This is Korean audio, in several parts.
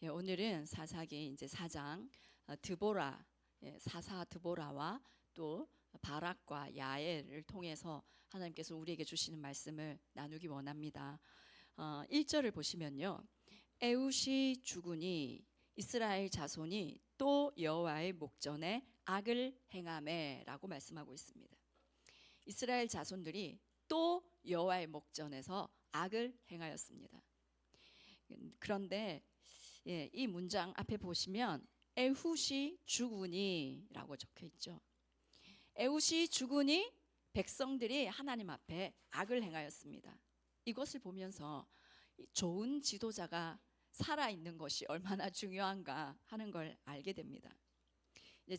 오늘은 사사기 이제 4장 드보라, 사사 드보라와 또 바락과 야엘을 통해서 하나님께서 우리에게 주시는 말씀을 나누기 원합니다. 1절을 보시면요, 에훗이 죽으니 이스라엘 자손이 또 여호와의 목전에 악을 행하매라고 말씀하고 있습니다. 이스라엘 자손들이 또 여호와의 목전에서 악을 행하였습니다. 그런데 이 문장 앞에 보시면 에훗이 죽으니 라고 적혀 있죠. 에훗이 죽으니 백성들이 하나님 앞에 악을 행하였습니다. 이것을 보면서 좋은 지도자가 살아있는 것이 얼마나 중요한가 하는 걸 알게 됩니다.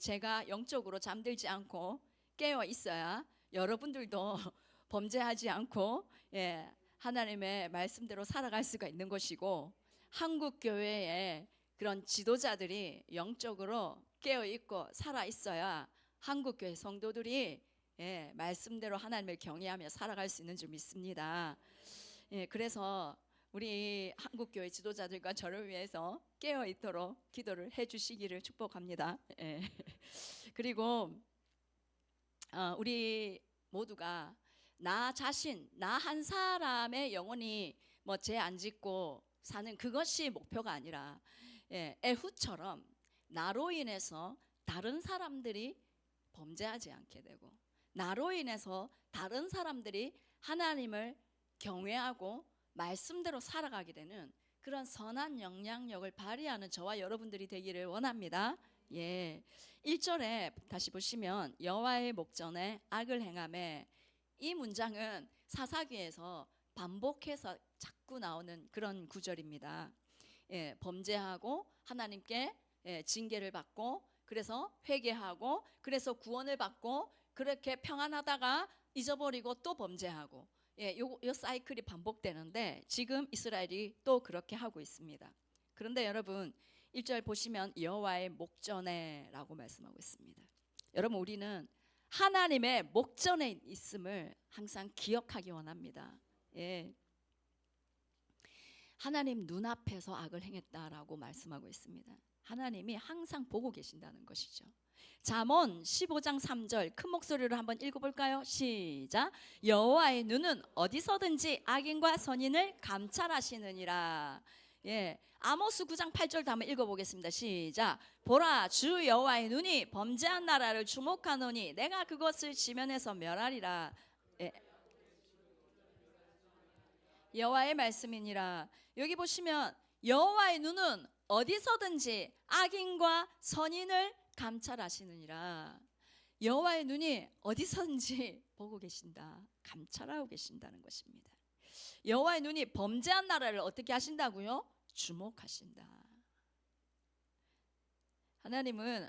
제가 영적으로 잠들지 않고 깨어 있어야 여러분들도 범죄하지 않고 하나님의 말씀대로 살아갈 수가 있는 것이고, 한국 교회에 그런 지도자들이 영적으로 깨어 있고 살아 있어야 한국 교회 성도들이 말씀대로 하나님을 경외하며 살아갈 수 있는 줄 믿습니다. 그래서 우리 한국 교회 지도자들과 저를 위해서 깨어 있도록 기도를 해주시기를 축복합니다. 그리고 우리 모두가 나 자신, 나 한 사람의 영혼이 죄 안 짓고 사는 그것이 목표가 아니라 에훗처럼 나로 인해서 다른 사람들이 범죄하지 않게 되고, 나로 인해서 다른 사람들이 하나님을 경외하고 말씀대로 살아가게 되는 그런 선한 영향력을 발휘하는 저와 여러분들이 되기를 원합니다. 1절에 다시 보시면 여호와의 목전에 악을 행하매, 이 문장은 사사기에서 반복해서 자꾸 나오는 그런 구절입니다. 범죄하고 하나님께 징계를 받고, 그래서 회개하고, 그래서 구원을 받고, 그렇게 평안하다가 잊어버리고 또 범죄하고, 요 사이클이 반복되는데 지금 이스라엘이 또 그렇게 하고 있습니다. 그런데 여러분 1절 보시면 여호와의 목전에 라고 말씀하고 있습니다. 여러분, 우리는 하나님의 목전에 있음을 항상 기억하기 원합니다. 하나님 눈앞에서 악을 행했다라고 말씀하고 있습니다. 하나님이 항상 보고 계신다는 것이죠. 잠언 15장 3절 큰 목소리로 한번 읽어볼까요? 시작. 여호와의 눈은 어디서든지 악인과 선인을 감찰하시느니라. 아모스 9장 8절도 한번 읽어보겠습니다. 시작. 보라, 주 여호와의 눈이 범죄한 나라를 주목하노니 내가 그것을 지면에서 멸하리라. 여호와의 말씀이니라. 여기 보시면 여호와의 눈은 어디서든지 악인과 선인을 감찰하시느니라. 여호와의 눈이 어디서든지 보고 계신다, 감찰하고 계신다는 것입니다. 여호와의 눈이 범죄한 나라를 어떻게 하신다고요? 주목하신다. 하나님은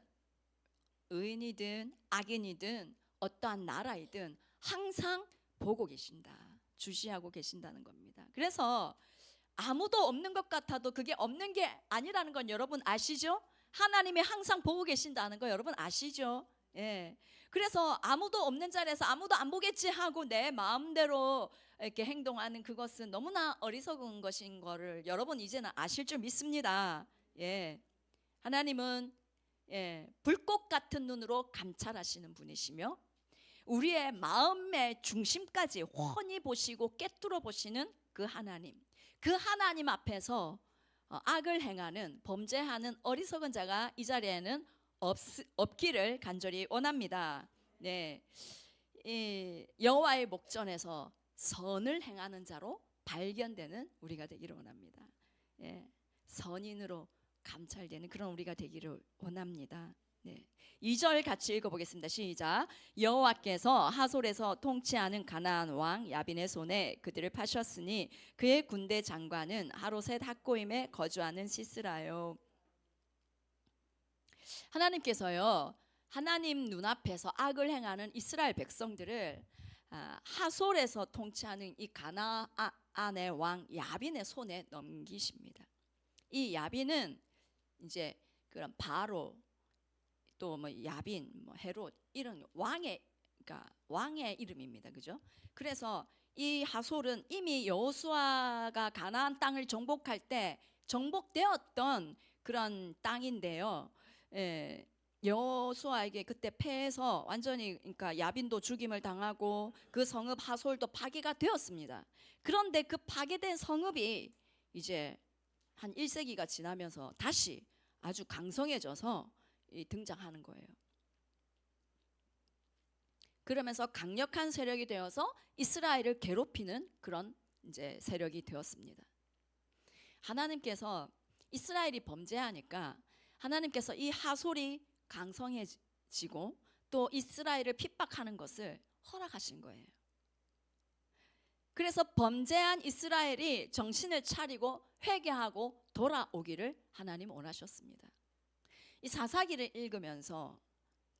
의인이든 악인이든 어떠한 나라이든 항상 보고 계신다, 주시하고 계신다는 겁니다. 그래서 아무도 없는 것 같아도 그게 없는 게 아니라는 건 여러분 아시죠? 하나님이 항상 보고 계신다는 거 여러분 아시죠? 그래서 아무도 없는 자리에서 아무도 안 보겠지 하고 내 마음대로 이렇게 행동하는 그것은 너무나 어리석은 것인 거를 여러분 이제는 아실 줄 믿습니다. 하나님은 불꽃 같은 눈으로 감찰하시는 분이시며, 우리의 마음의 중심까지 훤히 보시고 꿰뚫어 보시는 그 하나님 앞에서 악을 행하는, 범죄하는 어리석은 자가 이 자리에는 없기를 간절히 원합니다. 여호와의 목전에서 선을 행하는 자로 발견되는 우리가 되기를 원합니다. 선인으로 감찰되는 그런 우리가 되기를 원합니다. 2절 같이 읽어보겠습니다. 시작. 여호와께서 하솔에서 통치하는 가나안 왕 야빈의 손에 그들을 파셨으니 그의 군대 장관은 하로셋 학고임에 거주하는 시스라요. 하나님께서요, 하나님 눈앞에서 악을 행하는 이스라엘 백성들을 하솔에서 통치하는 이 가나안의 왕 야빈의 손에 넘기십니다. 이 야빈은 이제 그런 바로 또 야빈, 헤롯 이런 왕의 이름입니다. 그죠? 그래서 이 하솔은 이미 여호수아가 가나안 땅을 정복할 때 정복되었던 그런 땅인데요. 예, 여호수아에게 그때 패해서 완전히 그러니까 야빈도 죽임을 당하고 그 성읍 하솔도 파괴가 되었습니다. 그런데 그 파괴된 성읍이 이제 한 1세기가 지나면서 다시 아주 강성해져서 등장하는 거예요. 그러면서 강력한 세력이 되어서 이스라엘을 괴롭히는 그런 이제 세력이 되었습니다. 하나님께서 이스라엘이 범죄하니까 하나님께서 이 하솔이 강성해지고 또 이스라엘을 핍박하는 것을 허락하신 거예요. 그래서 범죄한 이스라엘이 정신을 차리고 회개하고 돌아오기를 하나님 원하셨습니다. 이 사사기를 읽으면서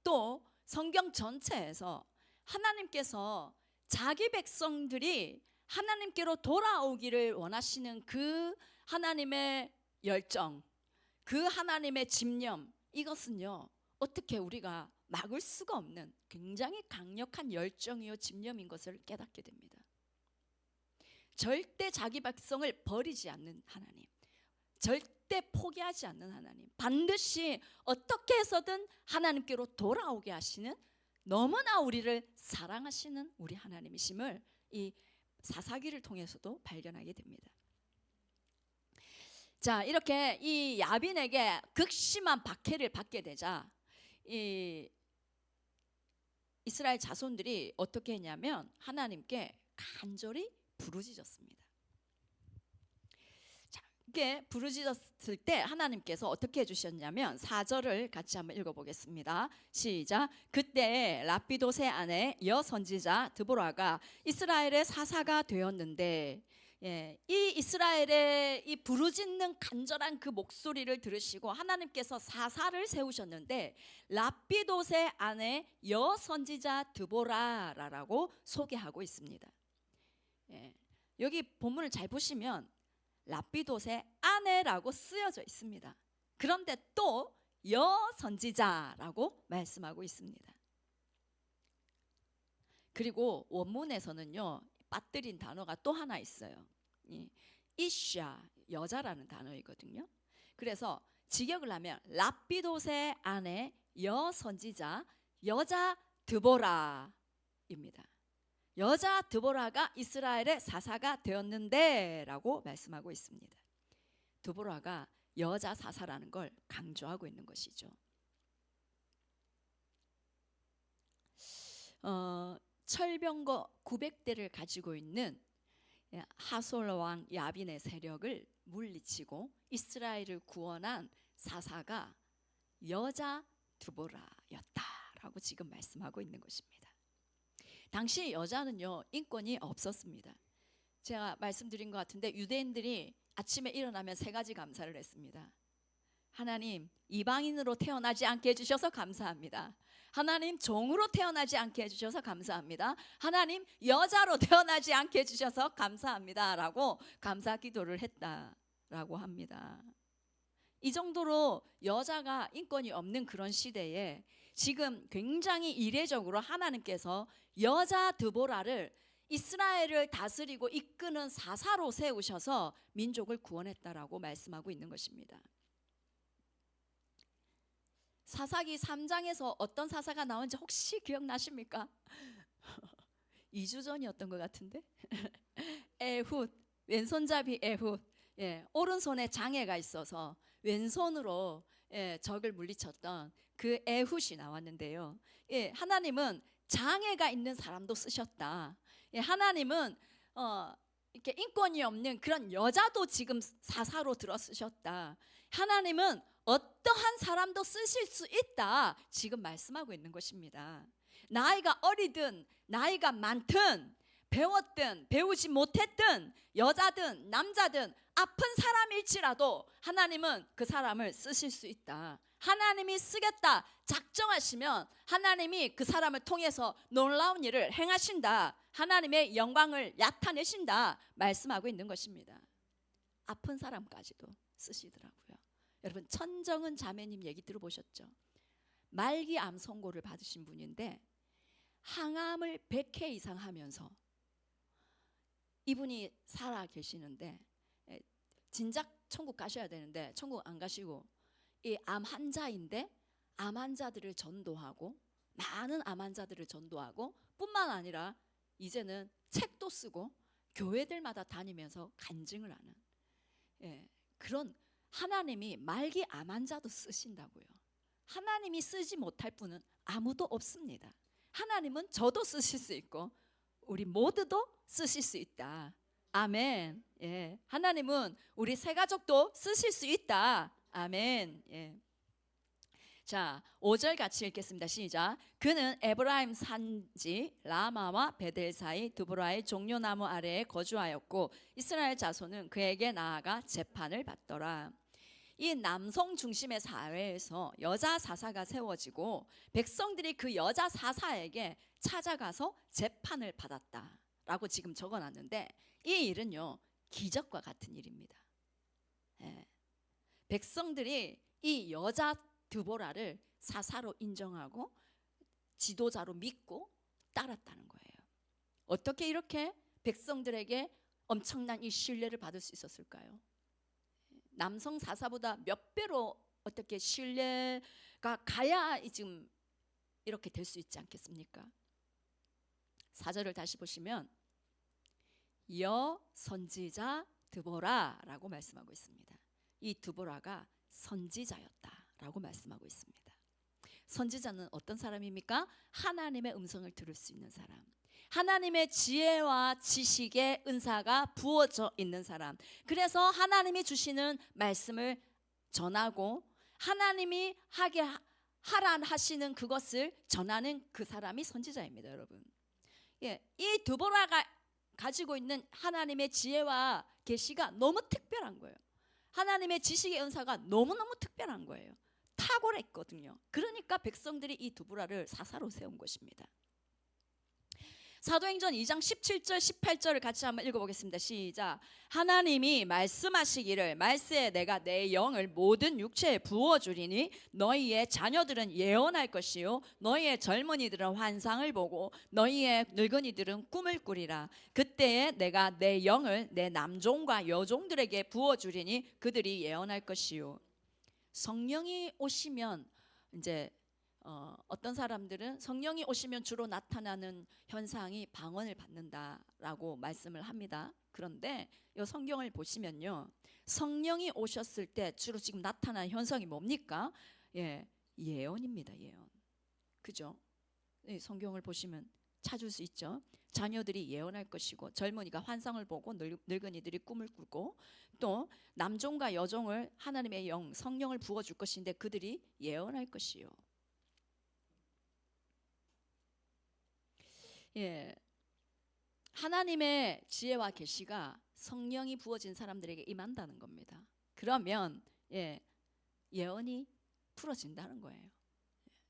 또 성경 전체에서 하나님께서 자기 백성들이 하나님께로 돌아오기를 원하시는 그 하나님의 열정, 그 하나님의 집념, 이것은요 어떻게 우리가 막을 수가 없는 굉장히 강력한 열정이요 집념인 것을 깨닫게 됩니다. 절대 자기 백성을 버리지 않는 하나님, 절대 포기하지 않는 하나님, 반드시 어떻게 해서든 하나님께로 돌아오게 하시는, 너무나 우리를 사랑하시는 우리 하나님이심을 이 사사기를 통해서도 발견하게 됩니다. 자, 이렇게 이 야빈에게 극심한 박해를 받게 되자 이 이스라엘 자손들이 어떻게 했냐면 하나님께 간절히 부르짖었습니다. 자, 이게 부르짖었을 때 하나님께서 어떻게 해주셨냐면 4절을 같이 한번 읽어보겠습니다. 시작. 그때 라피도세 아내 여선지자 드보라가 이스라엘의 사사가 되었는데, 이 이스라엘의 이 부르짖는 간절한 그 목소리를 들으시고 하나님께서 사사를 세우셨는데 라피도세 아내 여선지자 드보라라고 소개하고 있습니다. 여기 본문을 잘 보시면 라피도세 아내라고 쓰여져 있습니다. 그런데 또 여선지자라고 말씀하고 있습니다. 그리고 원문에서는요 빠뜨린 단어가 또 하나 있어요. 이샤, 여자라는 단어이거든요. 그래서 직역을 하면 라피도세 아내 여선지자 여자 드보라입니다. 여자 드보라가 이스라엘의 사사가 되었는데 라고 말씀하고 있습니다. 드보라가 여자 사사라는 걸 강조하고 있는 것이죠. 철병거 900대를 가지고 있는 하솔 왕 야빈의 세력을 물리치고 이스라엘을 구원한 사사가 여자 드보라였다라고 지금 말씀하고 있는 것입니다. 당시 여자는요 인권이 없었습니다. 제가 말씀드린 것 같은데 유대인들이 아침에 일어나면 3가지 감사를 했습니다. 하나님, 이방인으로 태어나지 않게 해주셔서 감사합니다. 하나님, 종으로 태어나지 않게 해주셔서 감사합니다. 하나님, 여자로 태어나지 않게 해주셔서 감사합니다 라고 감사 기도를 했다라고 합니다. 이 정도로 여자가 인권이 없는 그런 시대에 지금 굉장히 이례적으로 하나님께서 여자 드보라를 이스라엘을 다스리고 이끄는 사사로 세우셔서 민족을 구원했다라고 말씀하고 있는 것입니다. 사사기 3장에서 어떤 사사가 나온지 혹시 기억나십니까? 2주 전이었던 것 같은데 에훗, 왼손잡이 에훗, 오른손에 장애가 있어서 왼손으로 적을 물리쳤던 그 에훗이 나왔는데요. 하나님은 장애가 있는 사람도 쓰셨다. 하나님은 이렇게 인권이 없는 그런 여자도 지금 사사로 들어 쓰셨다. 하나님은 어떠한 사람도 쓰실 수 있다 지금 말씀하고 있는 것입니다. 나이가 어리든 나이가 많든 배웠든 배우지 못했든 여자든 남자든 아픈 사람일지라도 하나님은 그 사람을 쓰실 수 있다. 하나님이 쓰겠다 작정하시면 하나님이 그 사람을 통해서 놀라운 일을 행하신다. 하나님의 영광을 나타내신다 말씀하고 있는 것입니다. 아픈 사람까지도 쓰시더라고요. 여러분, 천정은 자매님 얘기 들어보셨죠? 말기 암 선고를 받으신 분인데 항암을 100회 이상 하면서 이분이 살아 계시는데 진작 천국 가셔야 되는데 천국 안 가시고 이 암 환자인데 암 환자들을 전도하고 많은 암 환자들을 전도하고 뿐만 아니라 이제는 책도 쓰고 교회들마다 다니면서 간증을 하는, 예, 그런 하나님이 말기 암 환자도 쓰신다고요. 하나님이 쓰지 못할 분은 아무도 없습니다. 하나님은 저도 쓰실 수 있고 우리 모두도 쓰실 수 있다. 아멘. 예. 하나님은 우리 세 가족도 쓰실 수 있다. 아멘. 예. 자, 5절 같이 읽겠습니다. 시작. 그는 에브라임 산지 라마와 베델 사이 드보라의 종려나무 아래에 거주하였고 이스라엘 자손은 그에게 나아가 재판을 받더라. 이 남성 중심의 사회에서 여자 사사가 세워지고 백성들이 그 여자 사사에게 찾아가서 재판을 받았다라고 지금 적어놨는데 이 일은요 기적과 같은 일입니다. 예. 백성들이 이 여자 드보라를 사사로 인정하고 지도자로 믿고 따랐다는 거예요. 어떻게 이렇게 백성들에게 엄청난 이 신뢰를 받을 수 있었을까요? 남성 사사보다 몇 배로 어떻게 신뢰가 가야 지금 이렇게 될 수 있지 않겠습니까? 4절을 다시 보시면 여 선지자 드보라라고 말씀하고 있습니다. 이 드보라가 선지자였다라고 말씀하고 있습니다. 선지자는 어떤 사람입니까? 하나님의 음성을 들을 수 있는 사람, 하나님의 지혜와 지식의 은사가 부어져 있는 사람. 그래서 하나님이 주시는 말씀을 전하고 하나님이 하게 하라 하시는 그것을 전하는 그 사람이 선지자입니다, 여러분. 예, 이 드보라가 가지고 있는 하나님의 지혜와 계시가 너무 특별한 거예요. 하나님의 지식의 은사가 너무너무 특별한 거예요. 탁월했거든요. 그러니까 백성들이 이 드보라를 사사로 세운 것입니다. 사도행전 2장 17절 18절을 같이 한번 읽어보겠습니다. 시작. 하나님이 말씀하시기를 말세에 내가 내 영을 모든 육체에 부어주리니 너희의 자녀들은 예언할 것이요 너희의 젊은이들은 환상을 보고 너희의 늙은이들은 꿈을 꾸리라. 그때에 내가 내 영을 내 남종과 여종들에게 부어주리니 그들이 예언할 것이요. 성령이 오시면 이제 어떤 사람들은 성령이 오시면 주로 나타나는 현상이 방언을 받는다라고 말씀을 합니다. 그런데 이 성경을 보시면요, 성령이 오셨을 때 주로 지금 나타나는 현상이 뭡니까? 예, 예언입니다. 예언. 그죠? 네, 성경을 보시면 찾을 수 있죠. 자녀들이 예언할 것이고 젊은이가 환상을 보고 늙은이들이 꿈을 꾸고 또 남종과 여종을 하나님의 영 성령을 부어줄 것인데 그들이 예언할 것이요. 예, 하나님의 지혜와 계시가 성령이 부어진 사람들에게 임한다는 겁니다. 그러면 예, 예언이 풀어진다는 거예요.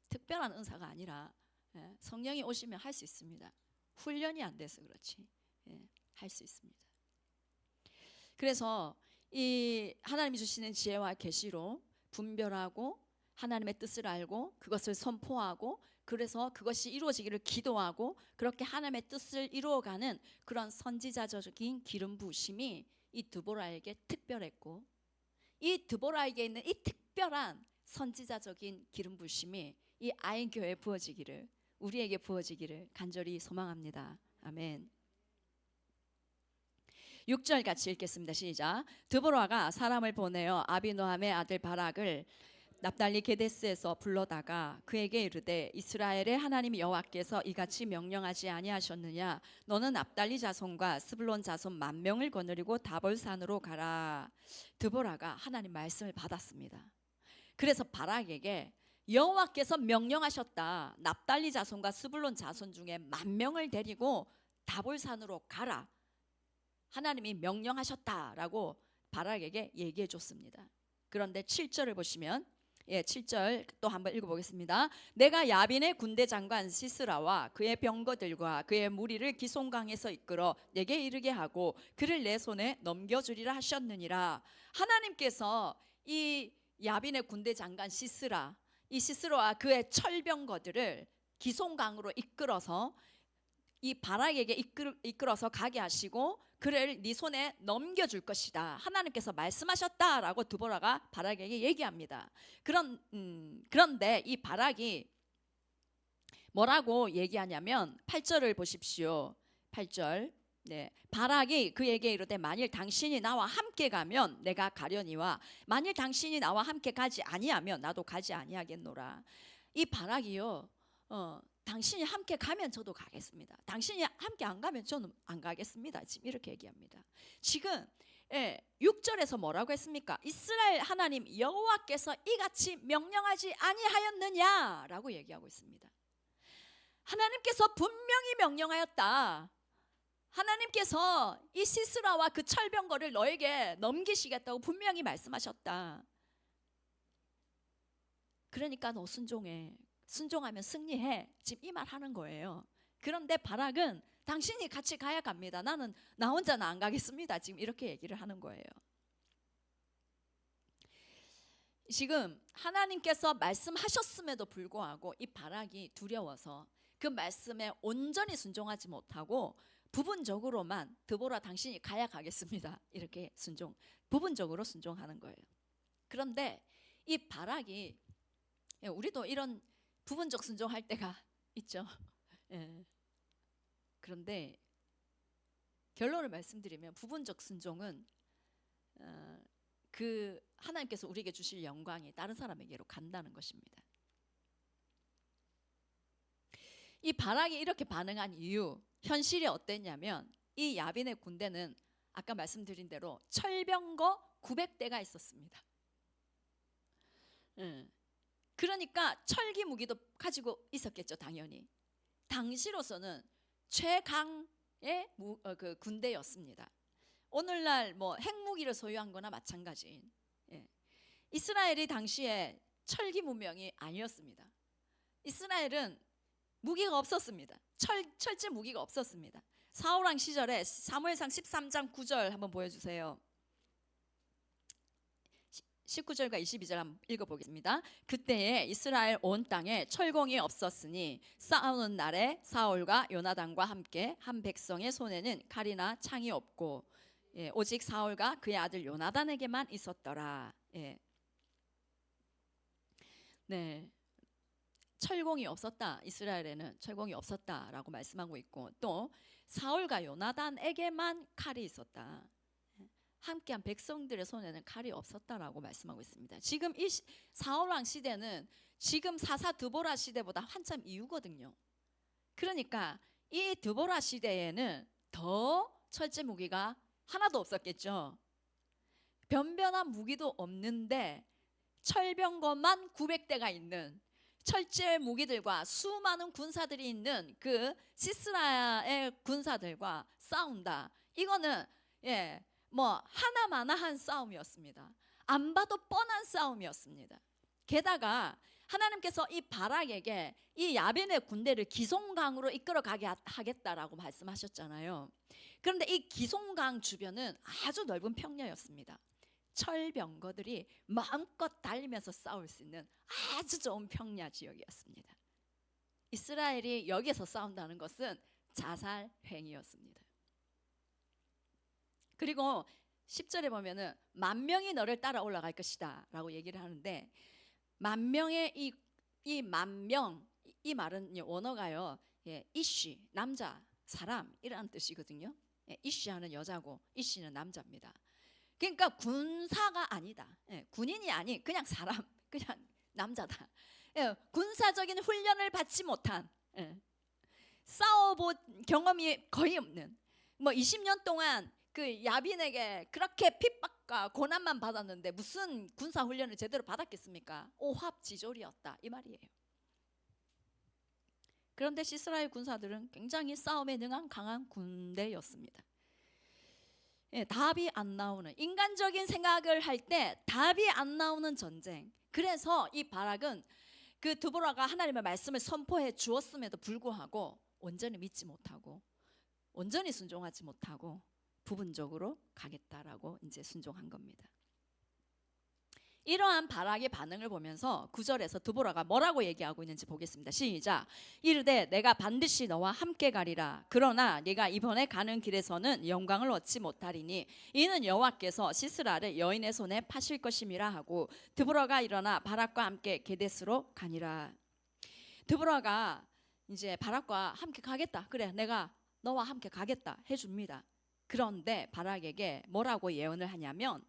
특별한 은사가 아니라 예, 성령이 오시면 할 수 있습니다. 훈련이 안 돼서 그렇지 예, 할 수 있습니다. 그래서 이 하나님이 주시는 지혜와 계시로 분별하고 하나님의 뜻을 알고 그것을 선포하고 그래서 그것이 이루어지기를 기도하고 그렇게 하나님의 뜻을 이루어가는 그런 선지자적인 기름 부으심이 이 드보라에게 특별했고 이 드보라에게 있는 이 특별한 선지자적인 기름 부으심이 이 아인교회에 부어지기를 우리에게 부어지기를 간절히 소망합니다. 아멘. 6절 같이 읽겠습니다. 시작. 드보라가 사람을 보내어 아비노함의 아들 바락을 납달리 게데스에서 불러다가 그에게 이르되 이스라엘의 하나님 여호와께서 이같이 명령하지 아니하셨느냐 너는 납달리 자손과 스불론 자손 10,000명을 거느리고 다볼산으로 가라. 드보라가 하나님 말씀을 받았습니다. 그래서 바락에게 여호와께서 명령하셨다. 납달리 자손과 스불론 자손 중에 10,000명을 데리고 다볼산으로 가라. 하나님이 명령하셨다라고 바락에게 얘기해 줬습니다. 그런데 7절을 보시면 7절 또 한번 읽어보겠습니다. 내가 야빈의 군대 장관 시스라와 그의 병거들과 그의 무리를 기송강에서 이끌어 내게 이르게 하고 그를 내 손에 넘겨주리라 하셨느니라. 하나님께서 이 야빈의 군대 장관 시스라, 이 시스라와 그의 철병거들을 기송강으로 이끌어서 이 바락에게 이끌어서 가게 하시고 그를 네 손에 넘겨줄 것이다. 하나님께서 말씀하셨다라고 드보라가 바락에게 얘기합니다. 그런데 이 바락이 뭐라고 얘기하냐면 8절을 보십시오. 8절. 네, 바락이 그에게 이르되 만일 당신이 나와 함께 가면 내가 가려니와 만일 당신이 나와 함께 가지 아니하면 나도 가지 아니하겠노라. 이 바락이요, 당신이 함께 가면 저도 가겠습니다. 당신이 함께 안 가면 저는 안 가겠습니다. 지금 이렇게 얘기합니다. 지금 6절에서 뭐라고 했습니까? 이스라엘 하나님 여호와께서 이같이 명령하지 아니하였느냐라고 얘기하고 있습니다. 하나님께서 분명히 명령하였다. 하나님께서 이 시스라와 그 철병거를 너에게 넘기시겠다고 분명히 말씀하셨다. 그러니까 너 순종해. 순종하면 승리해. 지금 이 말 하는 거예요. 그런데 바락은 당신이 같이 가야 갑니다. 나는 나 혼자는 안 가겠습니다. 지금 이렇게 얘기를 하는 거예요. 지금 하나님께서 말씀하셨음에도 불구하고 이 바락이 두려워서 그 말씀에 온전히 순종하지 못하고 부분적으로만 드보라 당신이 가야 가겠습니다. 이렇게 부분적으로 순종하는 거예요. 그런데 이 바락이, 우리도 이런 부분적 순종할 때가 있죠. 그런데 결론을 말씀드리면 부분적 순종은 그 하나님께서 우리에게 주실 영광이 다른 사람에게로 간다는 것입니다. 이 바락이 이렇게 반응한 이유, 현실이 어땠냐면 이 야빈의 군대는 아까 말씀드린 대로 철병거 900대가 있었습니다. 그러니까 철기 무기도 가지고 있었겠죠, 당연히. 당시로서는 최강의 그 군대였습니다. 오늘날 뭐 핵무기를 소유한 거나 마찬가지인. 이스라엘이 당시에 철기 문명이 아니었습니다. 이스라엘은 무기가 없었습니다. 철제 무기가 없었습니다. 사울왕 시절에 사무엘상 13장 9절 한번 보여주세요. 19절과 22절 한번 읽어보겠습니다. 그때에 이스라엘 온 땅에 철공이 없었으니 싸우는 날에 사울과 요나단과 함께 한 백성의 손에는 칼이나 창이 없고 오직 사울과 그의 아들 요나단에게만 있었더라. 네, 철공이 없었다. 이스라엘에는 철공이 없었다라고 말씀하고 있고 또 사울과 요나단에게만 칼이 있었다. 함께한 백성들의 손에는 칼이 없었다라고 말씀하고 있습니다. 지금 이 사울왕 시대는 지금 사사 드보라 시대보다 한참 이후거든요. 그러니까 이 드보라 시대에는 더 철제 무기가 하나도 없었겠죠. 변변한 무기도 없는데 철병거만 900대가 있는 철제 무기들과 수많은 군사들이 있는 그 시스라의 군사들과 싸운다. 이거는 뭐 하나마나한 싸움이었습니다. 안 봐도 뻔한 싸움이었습니다. 게다가 하나님께서 이 바락에게 이 야벤의 군대를 기송강으로 이끌어 가게 하겠다라고 말씀하셨잖아요. 그런데 이 기송강 주변은 아주 넓은 평야였습니다. 철병거들이 마음껏 달리면서 싸울 수 있는 아주 좋은 평야 지역이었습니다. 이스라엘이 여기에서 싸운다는 것은 자살 행위였습니다. 그리고 10절에 보면은 10,000명이 너를 따라 올라갈 것이다 라고 얘기를 하는데 10,000명의 이 10,000명 이 말은 원어가요 이쉬 남자 사람 이라는 뜻이거든요. 이쉬하는 여자고 이쉬는 남자입니다. 그러니까 군사가 아니다. 군인이 아닌 그냥 사람 그냥 남자다. 군사적인 훈련을 받지 못한 싸워본 경험이 거의 없는 뭐 20년 동안 그 야빈에게 그렇게 핍박과 고난만 받았는데 무슨 군사 훈련을 제대로 받았겠습니까? 오합지졸이었다 이 말이에요. 그런데 시스라엘 군사들은 굉장히 싸움에 능한 강한 군대였습니다. 답이 안 나오는 인간적인 생각을 할 때 답이 안 나오는 전쟁. 그래서 이 바락은 그 드보라가 하나님의 말씀을 선포해 주었음에도 불구하고 온전히 믿지 못하고 온전히 순종하지 못하고 부분적으로 가겠다라고 이제 순종한 겁니다. 이러한 바락의 반응을 보면서 9절에서 드보라가 뭐라고 얘기하고 있는지 보겠습니다. 시작. 이르되 내가 반드시 너와 함께 가리라. 그러나 네가 이번에 가는 길에서는 영광을 얻지 못하리니 이는 여호와께서 시스라를 여인의 손에 파실 것임이라 하고 드보라가 일어나 바락과 함께 게데스로 가니라. 드보라가 이제 바락과 함께 가겠다. 그래, 내가 너와 함께 가겠다 해줍니다. 그런데 바락에게 뭐라고 예언을 하냐면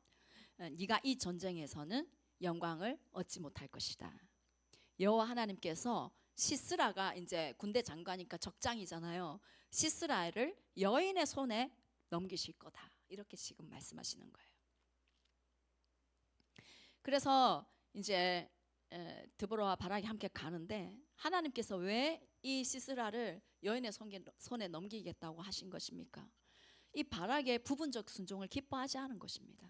네가 이 전쟁에서는 영광을 얻지 못할 것이다. 여호와 하나님께서 시스라가 이제 군대 장관이니까 적장이잖아요. 시스라를 여인의 손에 넘기실 거다. 이렇게 지금 말씀하시는 거예요. 그래서 이제 드보라와 바락이 함께 가는데 하나님께서 왜 이 시스라를 여인의 손에 넘기겠다고 하신 것입니까? 이 바락의 부분적 순종을 기뻐하지 않은 것입니다.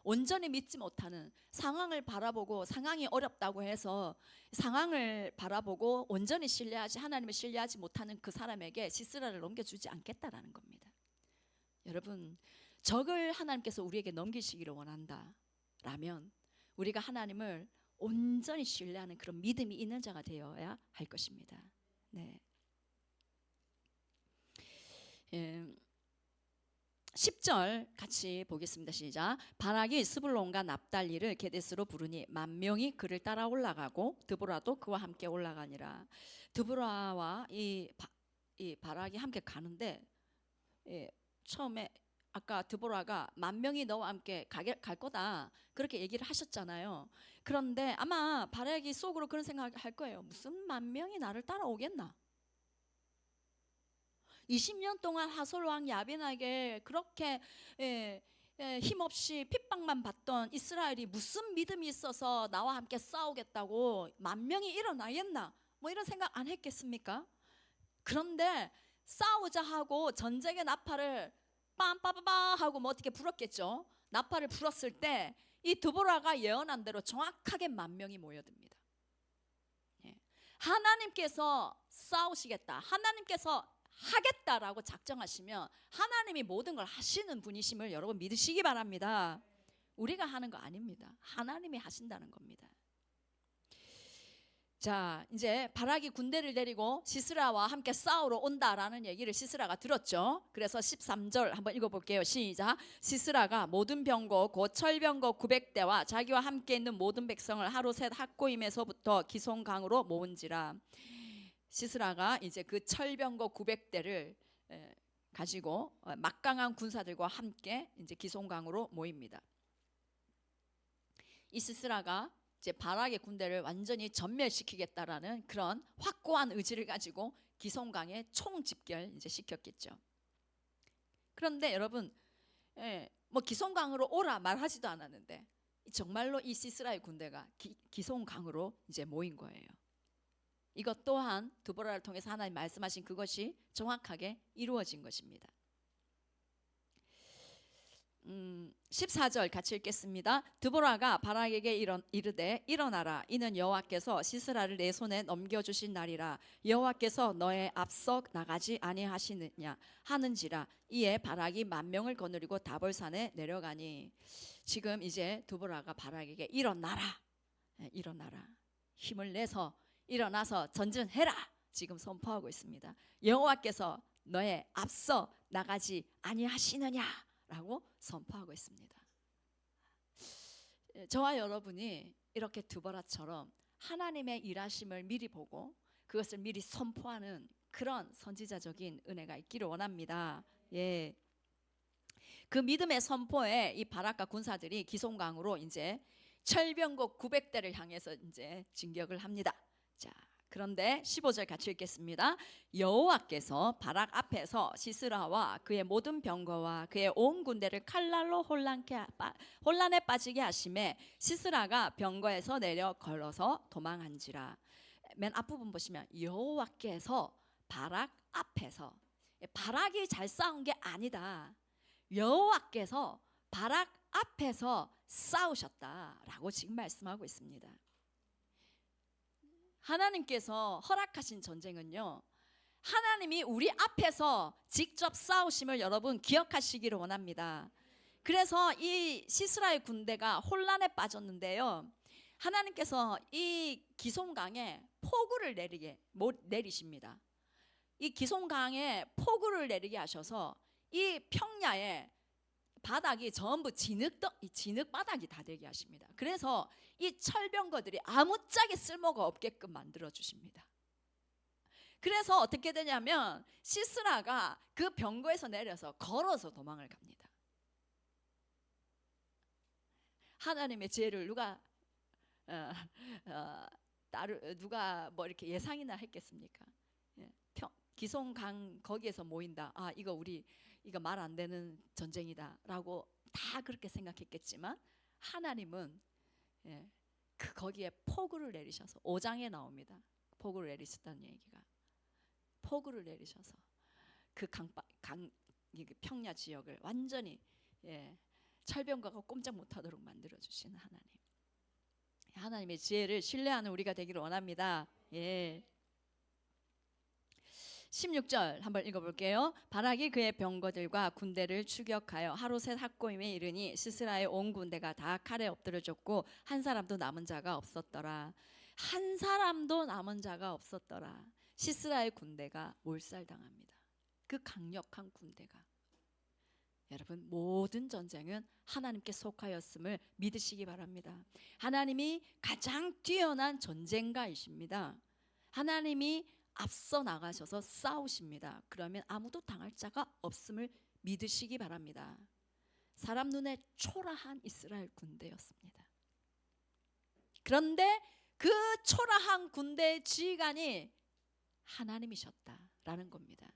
온전히 믿지 못하는 상황을 바라보고 상황이 어렵다고 해서 상황을 바라보고 온전히 신뢰하지 하나님을 신뢰하지 못하는 그 사람에게 시스라를 넘겨주지 않겠다라는 겁니다. 여러분, 적을 하나님께서 우리에게 넘기시기를 원한다라면 우리가 하나님을 온전히 신뢰하는 그런 믿음이 있는 자가 되어야 할 것입니다. 네. 10절 같이 보겠습니다. 시작. 바락이 스불론과 납달리를 게데스로 부르니 10,000명이 그를 따라 올라가고 드보라도 그와 함께 올라가니라. 드보라와 이 바락이 함께 가는데 처음에 아까 드보라가 10,000명이 너와 함께 갈 거다 그렇게 얘기를 하셨잖아요. 그런데 아마 바락이 속으로 그런 생각을 할 거예요. 무슨 10,000명이 나를 따라오겠나? 20년 동안 하솔왕 야빈에게 그렇게 힘없이 핍박만 받던 이스라엘이 무슨 믿음이 있어서 나와 함께 싸우겠다고 10,000명이 일어나겠나? 뭐 이런 생각 안 했겠습니까? 그런데 싸우자 하고 전쟁의 나팔을 빰빠바바 하고 뭐 어떻게 불었겠죠. 나팔을 불었을 때 이 드보라가 예언한 대로 정확하게 10,000명이 모여듭니다. 하나님께서 싸우시겠다, 하나님께서 하겠다라고 작정하시면 하나님이 모든 걸 하시는 분이심을 여러분 믿으시기 바랍니다. 우리가 하는 거 아닙니다. 하나님이 하신다는 겁니다. 자, 이제 바락이 군대를 데리고 시스라와 함께 싸우러 온다라는 얘기를 시스라가 들었죠. 그래서 13절 한번 읽어볼게요. 시작. 시스라가 모든 병거 곧 철병거 900대와 자기와 함께 있는 모든 백성을 하루 셋 학고임에서부터 기송강으로 모은지라. 시스라가 이제 그 철병거 900대를 가지고 막강한 군사들과 함께 이제 기송강으로 모입니다. 이 시스라가 이제 바락의 군대를 완전히 전멸시키겠다라는 그런 확고한 의지를 가지고 기송강에 총집결 이제 시켰겠죠. 그런데 여러분, 뭐 기송강으로 오라 말하지도 않았는데 정말로 이 시스라의 군대가 기송강으로 이제 모인 거예요. 이것 또한 드보라를 통해서 하나님 말씀하신 그것이 정확하게 이루어진 것입니다. 14절 같이 읽겠습니다. 드보라가 바락에게 이르되 일어나라, 이는 여호와께서 시스라를 내 손에 넘겨주신 날이라. 여호와께서 너의 앞서 나가지 아니하시느냐 하는지라. 이에 바락이 10,000명을 거느리고 다볼산에 내려가니. 지금 이제 드보라가 바락에게 일어나라, 일어나라, 힘을 내서 일어나서 전진해라 지금 선포하고 있습니다. 여호와께서 너의 앞서 나가지 아니하시느냐라고 선포하고 있습니다. 저와 여러분이 이렇게 드보라처럼 하나님의 일하심을 미리 보고 그것을 미리 선포하는 그런 선지자적인 은혜가 있기를 원합니다. 예. 그 믿음의 선포에 이 바락과 군사들이 기송강으로 이제 철병거 900대를 향해서 이제 진격을 합니다. 자, 그런데 15절 같이 읽겠습니다. 여호와께서 바락 앞에서 시스라와 그의 모든 병거와 그의 온 군대를 칼날로 혼란에 빠지게 하심에 시스라가 병거에서 내려 걸어서 도망한지라. 맨 앞부분 보시면 여호와께서 바락 앞에서, 바락이 잘 싸운 게 아니다, 여호와께서 바락 앞에서 싸우셨다라고 지금 말씀하고 있습니다. 하나님께서 허락하신 전쟁은요, 하나님이 우리 앞에서 직접 싸우심을 여러분 기억하시기를 원합니다. 그래서 이 시스라의 군대가 혼란에 빠졌는데요. 하나님께서 이 기손강에 폭우를 내리십니다. 이 기손강에 폭우를 내리게 하셔서 이 평야에 바닥이 전부 진흙 바닥이 다 되게 하십니다. 그래서 이 철병거들이 아무짝에 쓸모가 없게끔 만들어 주십니다. 그래서 어떻게 되냐면 시스라가 그 병거에서 내려서 걸어서 도망을 갑니다. 하나님의 지혜를 누가 뭐 이렇게 예상이나 했겠습니까? 기손강 거기에서 모인다. 아, 이거 말 안 되는 전쟁이다라고 다 그렇게 생각했겠지만 하나님은 거기에 폭우를 내리셔서 5장에 나옵니다. 폭우를 내리셨다는 얘기가. 폭우를 내리셔서 그 평야 지역을 완전히 철병거가 꼼짝 못하도록 만들어 주시는 하나님. 하나님의 지혜를 신뢰하는 우리가 되기를 원합니다. 16절 한번 읽어볼게요. 바락이 그의 병거들과 군대를 추격하여 하루셋 학고임에 이르니 시스라의 온 군대가 다 칼에 엎드려졌고 한 사람도 남은 자가 없었더라. 한 사람도 남은 자가 없었더라. 시스라의 군대가 몰살당합니다. 그 강력한 군대가. 여러분, 모든 전쟁은 하나님께 속하였음을 믿으시기 바랍니다. 하나님이 가장 뛰어난 전쟁가이십니다. 하나님이 앞서 나가셔서 싸우십니다. 그러면 아무도 당할 자가 없음을 믿으시기 바랍니다. 사람 눈에 초라한 이스라엘 군대였습니다. 그런데 그 초라한 군대의 지휘관이 하나님이셨다라는 겁니다.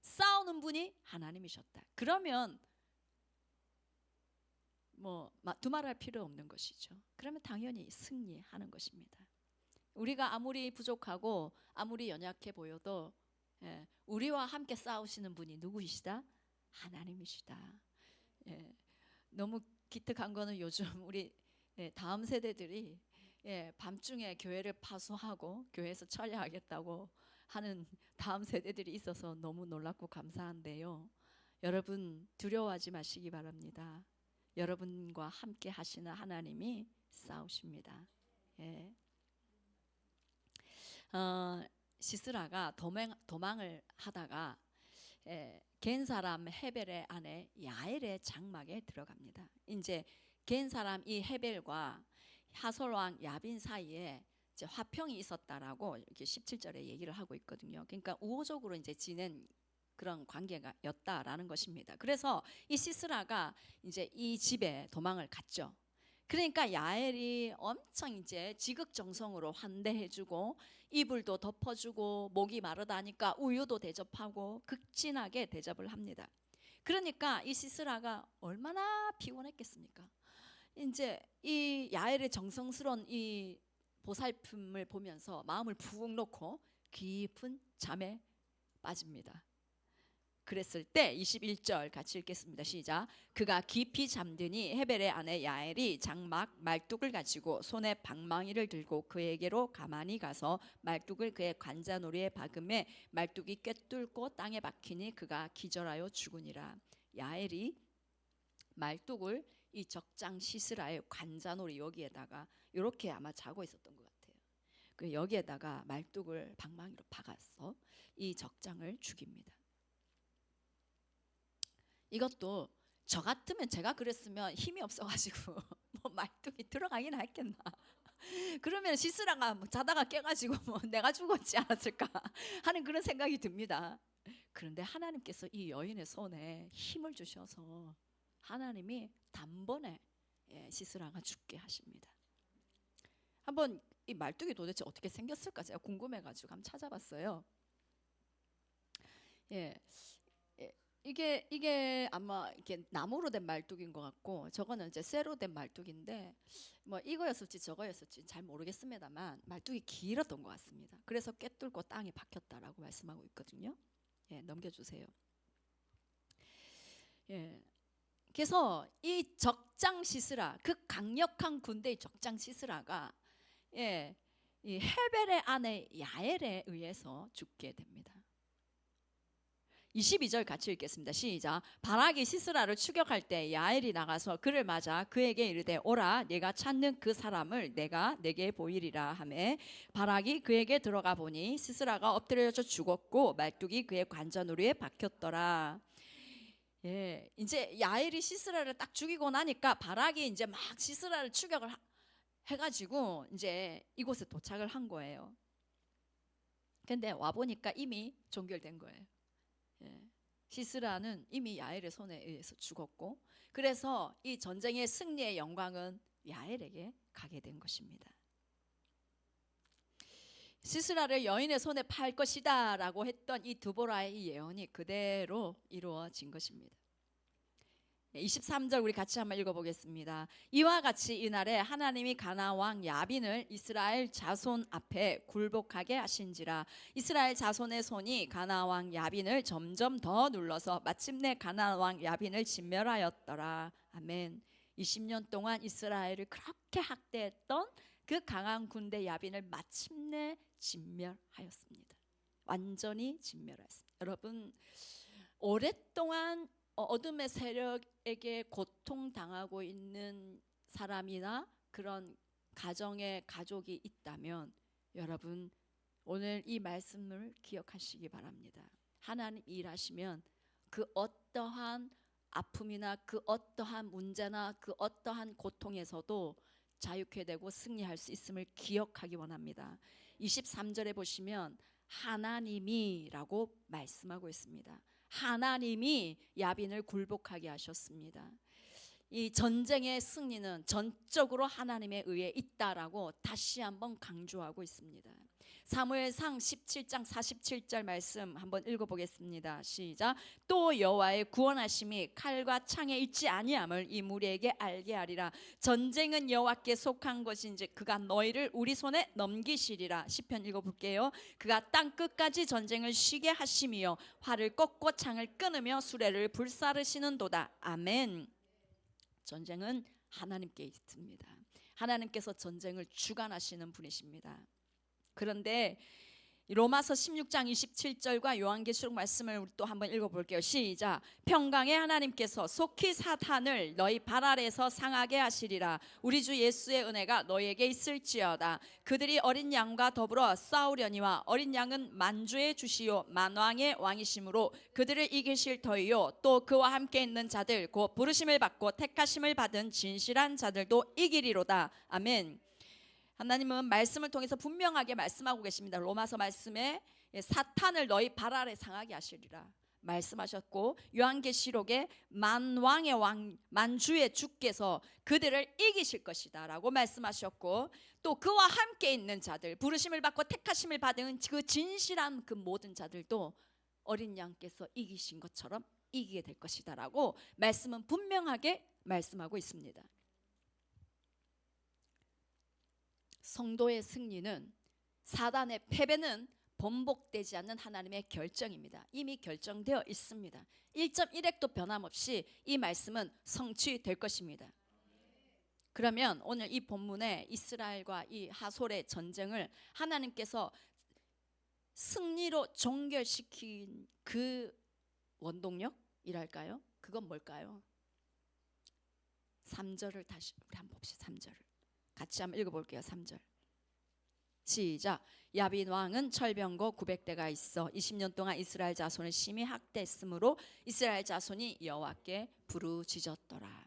싸우는 분이 하나님이셨다. 그러면 두말할 필요 없는 것이죠. 그러면 당연히 승리하는 것입니다. 우리가 아무리 부족하고 아무리 연약해 보여도 우리와 함께 싸우시는 분이 누구이시다? 하나님이시다. 너무 기특한 거는 요즘 우리 다음 세대들이 밤중에 교회를 파수하고 교회에서 철야하겠다고 하는 다음 세대들이 있어서 너무 놀랍고 감사한데요. 여러분 두려워하지 마시기 바랍니다. 여러분과 함께 하시는 하나님이 싸우십니다. 시스라가 도망을 하다가 겐 사람 헤벨의 아내 야엘의 장막에 들어갑니다. 이제 겐 사람 이 헤벨과 하솔 왕 야빈 사이에 이제 화평이 있었다라고 이렇게 17절에 얘기를 하고 있거든요. 그러니까 우호적으로 이제 지낸 그런 관계가였다라는 것입니다. 그래서 이 시스라가 이제 이 집에 도망을 갔죠. 그러니까 야엘이 엄청 이제 지극정성으로 환대해주고 이불도 덮어주고 목이 마르다니까 우유도 대접하고 극진하게 대접을 합니다. 그러니까 이 시스라가 얼마나 피곤했겠습니까? 이제 이 야엘의 정성스러운 이 보살핌을 보면서 마음을 푹 놓고 깊은 잠에 빠집니다. 그랬을 때 21절 같이 읽겠습니다. 시작. 그가 깊이 잠드니 헤벨의 아내 야엘이 장막 말뚝을 가지고 손에 방망이를 들고 그에게로 가만히 가서 말뚝을 그의 관자놀이에 박음에 말뚝이 꿰뚫고 땅에 박히니 그가 기절하여 죽으니라. 야엘이 말뚝을 이 적장 시스라의 관자놀이 여기에다가 이렇게 아마 자고 있었던 것 같아요. 그 여기에다가 말뚝을 방망이로 박아서 이 적장을 죽입니다. 이것도 저 같으면 제가 그랬으면 힘이 없어가지고 뭐 말뚝이 들어가긴 했겠나. 그러면 시스라가 자다가 깨가지고 내가 죽었지 않았을까 하는 그런 생각이 듭니다. 그런데 하나님께서 이 여인의 손에 힘을 주셔서 하나님이 단번에 시스라가 죽게 하십니다. 한번 이 말뚝이 도대체 어떻게 생겼을까 제가 궁금해가지고 한번 찾아봤어요. 이게 아마 이렇게 나무로 된 말뚝인 것 같고 저거는 이제 쇠로 된 말뚝인데 뭐 이거였을지 저거였을지 잘 모르겠습니다만 말뚝이 길었던 것 같습니다. 그래서 꿰뚫고 땅에 박혔다라고 말씀하고 있거든요. 넘겨주세요. 그래서 이 적장 시스라, 그 강력한 군대의 적장 시스라가 이 헤벨의 아내 야엘에 의해서 죽게 됩니다. 22절 같이 읽겠습니다. 시작. 바락이 시스라를 추격할 때 야엘이 나가서 그를 맞아 그에게 이르되 오라 네가 찾는 그 사람을 내가 내게 보이리라 하매 바락이 그에게 들어가 보니 시스라가 엎드려져 죽었고 말뚝이 그의 관자놀이에 박혔더라. 예, 이제 야엘이 시스라를 딱 죽이고 나니까 바락이 이제 막 시스라를 추격을 해가지고 이제 이곳에 도착을 한 거예요. 근데 와 보니까 이미 종결된 거예요. 예. 시스라는 이미 야엘의 손에 의해서 죽었고, 그래서 이 전쟁의 승리의 영광은 야엘에게 가게 된 것입니다. 시스라를 여인의 손에 팔 것이다 라고 했던 이 드보라의 예언이 그대로 이루어진 것입니다. 23절 우리 같이 한번 읽어보겠습니다. 이와 같이 이날에 하나님이 가나안 왕 야빈을 이스라엘 자손 앞에 굴복하게 하신지라. 이스라엘 자손의 손이 가나안 왕 야빈을 점점 더 눌러서 마침내 가나안 왕 야빈을 진멸하였더라. 아멘. 20년 동안 이스라엘을 그렇게 학대했던 그 강한 군대 야빈을 마침내 진멸하였습니다. 완전히 진멸하였습니다. 여러분, 오랫동안 어둠의 세력에게 고통당하고 있는 사람이나 그런 가정의 가족이 있다면 여러분 오늘 이 말씀을 기억하시기 바랍니다. 하나님 일하시면 그 어떠한 아픔이나 그 어떠한 문제나 그 어떠한 고통에서도 자유케 되고 승리할 수 있음을 기억하기 원합니다. 23절에 보시면 하나님이라고 말씀하고 있습니다. 하나님이 야빈을 굴복하게 하셨습니다. 이 전쟁의 승리는 전적으로 하나님에 의해 있다라고 다시 한번 강조하고 있습니다. 사무엘상 17장 47절 말씀 한번 읽어보겠습니다. 시작. 또 여호와의 구원하심이 칼과 창에 있지 아니함을 이 무리에게 알게 하리라. 전쟁은 여호와께 속한 것인지 그가 너희를 우리 손에 넘기시리라. 시편 읽어볼게요. 그가 땅 끝까지 전쟁을 쉬게 하심이요 활을 꺾고 창을 끊으며 수레를 불사르시는도다. 아멘. 전쟁은 하나님께 있습니다. 하나님께서 전쟁을 주관하시는 분이십니다. 그런데 로마서 16장 27절과 요한계시록 말씀을 우리 또 한번 읽어볼게요. 시작. 평강의 하나님께서 속히 사탄을 너희 발 아래에서 상하게 하시리라. 우리 주 예수의 은혜가 너희에게 있을지어다. 그들이 어린 양과 더불어 싸우려니와 어린 양은 만주의 주시요 만왕의 왕이심으로 그들을 이기실 터이요 또 그와 함께 있는 자들 곧 부르심을 받고 택하심을 받은 진실한 자들도 이기리로다. 아멘. 하나님은 말씀을 통해서 분명하게 말씀하고 계십니다. 로마서 말씀에 사탄을 너희 발 아래 상하게 하시리라 말씀하셨고, 요한계시록에 만왕의 왕 만주의 주께서 그들을 이기실 것이다 라고 말씀하셨고, 또 그와 함께 있는 자들 부르심을 받고 택하심을 받은 그 진실한 그 모든 자들도 어린 양께서 이기신 것처럼 이기게 될 것이다 라고 말씀은 분명하게 말씀하고 있습니다. 성도의 승리는, 사단의 패배는 번복되지 않는 하나님의 결정입니다. 이미 결정되어 있습니다. 1.1핵도 변함없이 이 말씀은 성취될 것입니다. 그러면 오늘 이 본문에 이스라엘과 이 하솔의 전쟁을 하나님께서 승리로 종결시킨 그 원동력이랄까요? 그건 뭘까요? 3절을 다시 우리 한번 봅시다. 3절을 같이 한번 읽어볼게요. 3절 시작. 야빈 왕은 철병거 900대가 있어 20년 동안 이스라엘 자손을 심히 학대했으므로 이스라엘 자손이 여호와께 부르짖었더라.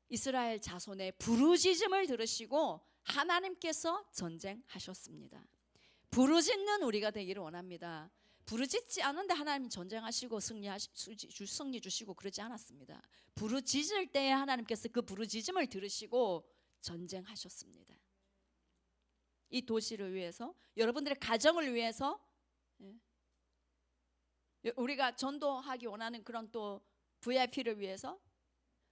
이스라엘 자손의 부르짖음을 들으시고 하나님께서 전쟁하셨습니다. 부르짖는 우리가 되기를 원합니다. 부르짖지 않은데 하나님 전쟁하시고 승리 주시고 그러지 않았습니다. 부르짖을 때에 하나님께서 그 부르짖음을 들으시고 전쟁하셨습니다. 이 도시를 위해서, 여러분들의 가정을 위해서, 우리가 전도하기 원하는 그런 또 VIP를 위해서,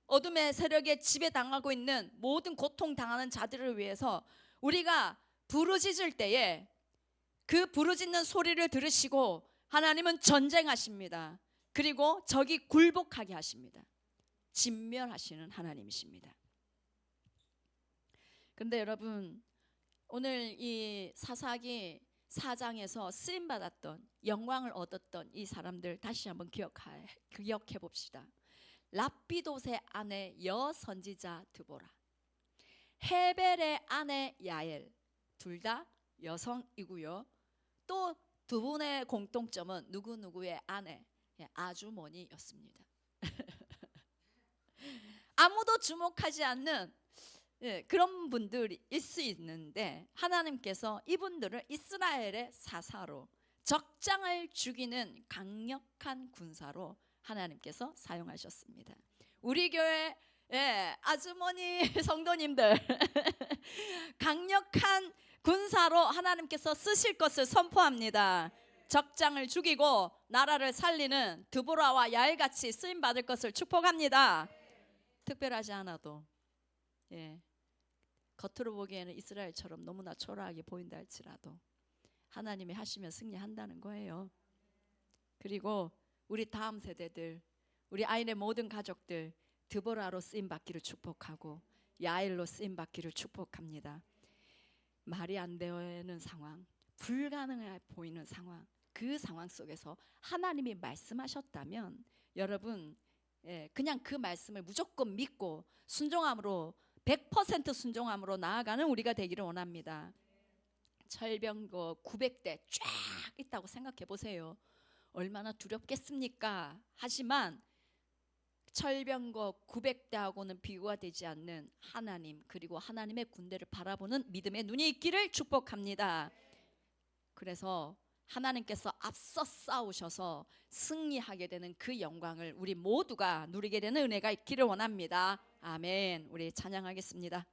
어둠의 세력에 지배당하고 있는 모든 고통당하는 자들을 위해서 우리가 부르짖을 때에 그 부르짖는 소리를 들으시고 하나님은 전쟁하십니다. 그리고 적이 굴복하게 하십니다. 진멸하시는 하나님이십니다. 그런데 여러분, 오늘 이 사사기 4장에서 쓰임 받았던 영광을 얻었던 이 사람들 다시 한번 기억해 봅시다. 랍비돗의 아내 여선지자 드보라, 헤벨의 아내 야엘, 둘 다 여성이고요. 또 두 분의 공통점은 누구누구의 아내, 아주머니였습니다. 아무도 주목하지 않는 그런 분들일 수 있는데 하나님께서 이분들을 이스라엘의 사사로, 적장을 죽이는 강력한 군사로 하나님께서 사용하셨습니다. 우리 교회 아주머니 성도님들 강력한 군사로 하나님께서 쓰실 것을 선포합니다. 적장을 죽이고 나라를 살리는 드보라와 야엘같이 쓰임 받을 것을 축복합니다. 특별하지 않아도 겉으로 보기에는 이스라엘처럼 너무나 초라하게 보인다 할지라도 하나님이 하시면 승리한다는 거예요. 그리고 우리 다음 세대들, 우리 아이네 모든 가족들 드보라로 쓰임 받기를 축복하고 야엘로 쓰임 받기를 축복합니다. 말이 안 되는 상황, 불가능해 보이는 상황, 그 상황 속에서 하나님이 말씀하셨다면 여러분 그냥 그 말씀을 무조건 믿고 순종함으로 100% 순종함으로 나아가는 우리가 되기를 원합니다. 철병거 900대 쫙 있다고 생각해 보세요. 얼마나 두렵겠습니까? 하지만 철병거 900대하고는 비교가 되지 않는 하나님, 그리고 하나님의 군대를 바라보는 믿음의 눈이 있기를 축복합니다. 그래서 하나님께서 앞서 싸우셔서 승리하게 되는 그 영광을 우리 모두가 누리게 되는 은혜가 있기를 원합니다. 아멘. 우리 찬양하겠습니다.